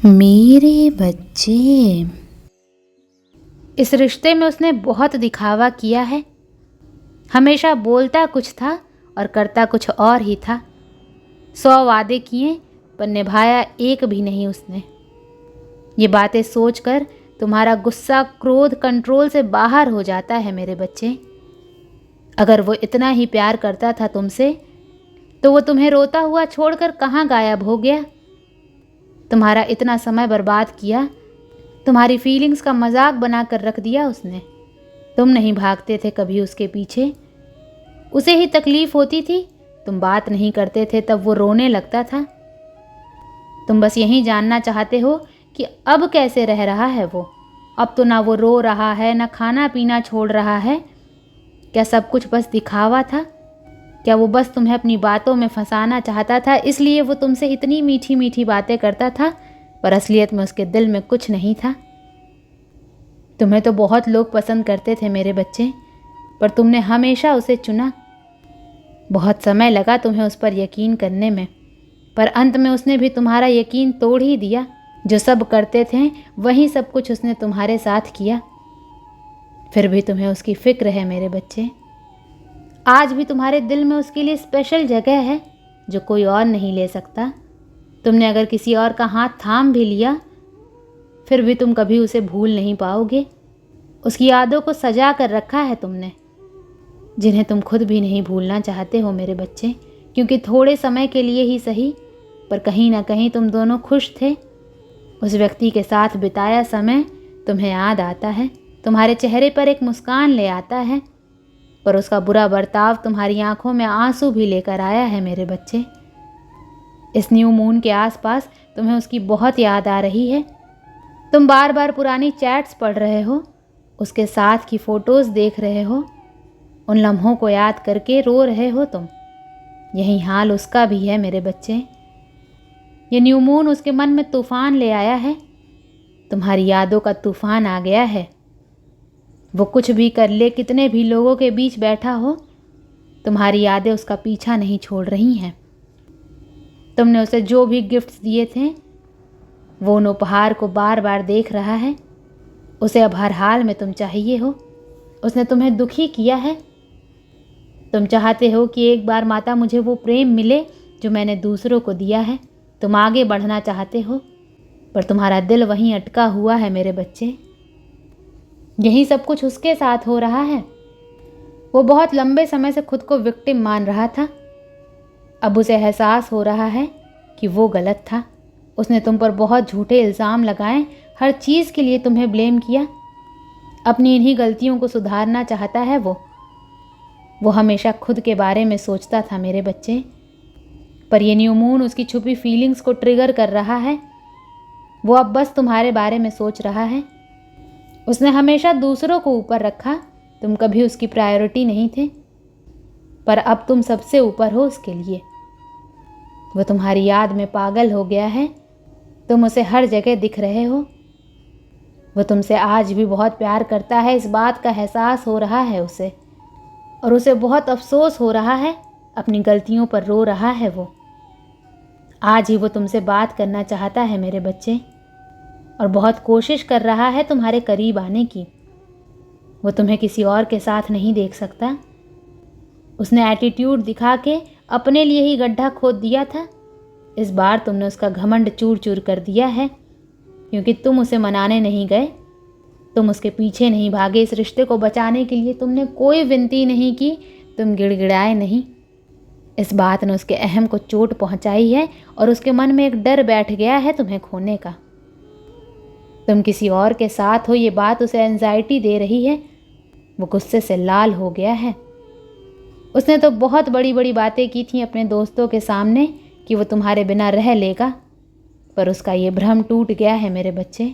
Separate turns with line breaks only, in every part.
मेरे बच्चे, इस रिश्ते में उसने बहुत दिखावा किया है। हमेशा बोलता कुछ था और करता कुछ और ही था। 100 वादे किए पर निभाया एक भी नहीं उसने। ये बातें सोचकर तुम्हारा गुस्सा क्रोध कंट्रोल से बाहर हो जाता है मेरे बच्चे। अगर वो इतना ही प्यार करता था तुमसे तो वो तुम्हें रोता हुआ छोड़कर कहाँ गायब हो गया। तुम्हारा इतना समय बर्बाद किया, तुम्हारी फीलिंग्स का मजाक बनाकर रख दिया उसने। तुम नहीं भागते थे कभी उसके पीछे। उसे ही तकलीफ होती थी, तुम बात नहीं करते थे तब वो रोने लगता था। तुम बस यही जानना चाहते हो कि अब कैसे रह रहा है वो। अब तो ना वो रो रहा है, ना खाना पीना छोड़ रहा है। क्या सब कुछ बस दिखावा था? क्या वो बस तुम्हें अपनी बातों में फंसाना चाहता था, इसलिए वो तुमसे इतनी मीठी मीठी बातें करता था, पर असलियत में उसके दिल में कुछ नहीं था। तुम्हें तो बहुत लोग पसंद करते थे मेरे बच्चे, पर तुमने हमेशा उसे चुना। बहुत समय लगा तुम्हें उस पर यकीन करने में, पर अंत में उसने भी तुम्हारा यकीन तोड़ ही दिया। जो सब करते थे वही सब कुछ उसने तुम्हारे साथ किया। फिर भी तुम्हें उसकी फिक्र है मेरे बच्चे। आज भी तुम्हारे दिल में उसके लिए स्पेशल जगह है जो कोई और नहीं ले सकता। तुमने अगर किसी और का हाथ थाम भी लिया फिर भी तुम कभी उसे भूल नहीं पाओगे। उसकी यादों को सजा कर रखा है तुमने, जिन्हें तुम खुद भी नहीं भूलना चाहते हो मेरे बच्चे। क्योंकि थोड़े समय के लिए ही सही, पर कहीं ना कहीं तुम दोनों खुश थे। उस व्यक्ति के साथ बिताया समय तुम्हें याद आता है, तुम्हारे चेहरे पर एक मुस्कान ले आता है, पर उसका बुरा बर्ताव तुम्हारी आंखों में आंसू भी लेकर आया है मेरे बच्चे। इस न्यू मून के आसपास तुम्हें उसकी बहुत याद आ रही है। तुम बार बार पुरानी चैट्स पढ़ रहे हो, उसके साथ की फ़ोटोज़ देख रहे हो, उन लम्हों को याद करके रो रहे हो तुम। यही हाल उसका भी है मेरे बच्चे। ये न्यू मून उसके मन में तूफ़ान ले आया है। तुम्हारी यादों का तूफ़ान आ गया है। वो कुछ भी कर ले, कितने भी लोगों के बीच बैठा हो, तुम्हारी यादें उसका पीछा नहीं छोड़ रही हैं। तुमने उसे जो भी गिफ्ट्स दिए थे वो उन उपहार को बार बार देख रहा है। उसे अब हर हाल में तुम चाहिए हो। उसने तुम्हें दुखी किया है। तुम चाहते हो कि एक बार माता मुझे वो प्रेम मिले जो मैंने दूसरों को दिया है। तुम आगे बढ़ना चाहते हो, पर तुम्हारा दिल वहीं अटका हुआ है मेरे बच्चे। यही सब कुछ उसके साथ हो रहा है। वो बहुत लंबे समय से खुद को विक्टिम मान रहा था। अब उसे एहसास हो रहा है कि वो गलत था। उसने तुम पर बहुत झूठे इल्ज़ाम लगाए, हर चीज़ के लिए तुम्हें ब्लेम किया। अपनी इन्हीं गलतियों को सुधारना चाहता है वो हमेशा खुद के बारे में सोचता था मेरे बच्चे, पर ये न्यू मून उसकी छुपी फीलिंग्स को ट्रिगर कर रहा है। वो अब बस तुम्हारे बारे में सोच रहा है। उसने हमेशा दूसरों को ऊपर रखा, तुम कभी उसकी प्रायोरिटी नहीं थे, पर अब तुम सबसे ऊपर हो उसके लिए। वो तुम्हारी याद में पागल हो गया है। तुम उसे हर जगह दिख रहे हो। वो तुमसे आज भी बहुत प्यार करता है, इस बात का एहसास हो रहा है उसे, और उसे बहुत अफसोस हो रहा है। अपनी गलतियों पर रो रहा है वो। आज ही वो तुमसे बात करना चाहता है मेरे बच्चे, और बहुत कोशिश कर रहा है तुम्हारे करीब आने की। वो तुम्हें किसी और के साथ नहीं देख सकता। उसने एटीट्यूड दिखा के अपने लिए ही गड्ढा खोद दिया था। इस बार तुमने उसका घमंड चूर चूर कर दिया है, क्योंकि तुम उसे मनाने नहीं गए, तुम उसके पीछे नहीं भागे। इस रिश्ते को बचाने के लिए तुमने कोई विनती नहीं की, तुम गिड़गिड़ाए नहीं। इस बात ने उसके अहम को चोट पहुंचाई है, और उसके मन में एक डर बैठ गया है तुम्हें खोने का। तुम किसी और के साथ हो, ये बात उसे एंजाइटी दे रही है। वो गुस्से से लाल हो गया है। उसने तो बहुत बड़ी बड़ी बातें की थी अपने दोस्तों के सामने कि वो तुम्हारे बिना रह लेगा, पर उसका ये भ्रम टूट गया है मेरे बच्चे।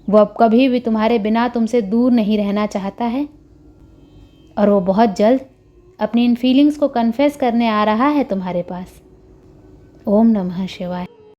वो अब कभी भी तुम्हारे बिना तुमसे दूर नहीं रहना चाहता है, और वो बहुत जल्द अपनी इन फीलिंग्स को कन्फेस करने आ रहा है तुम्हारे पास। ओम नमः शिवाय।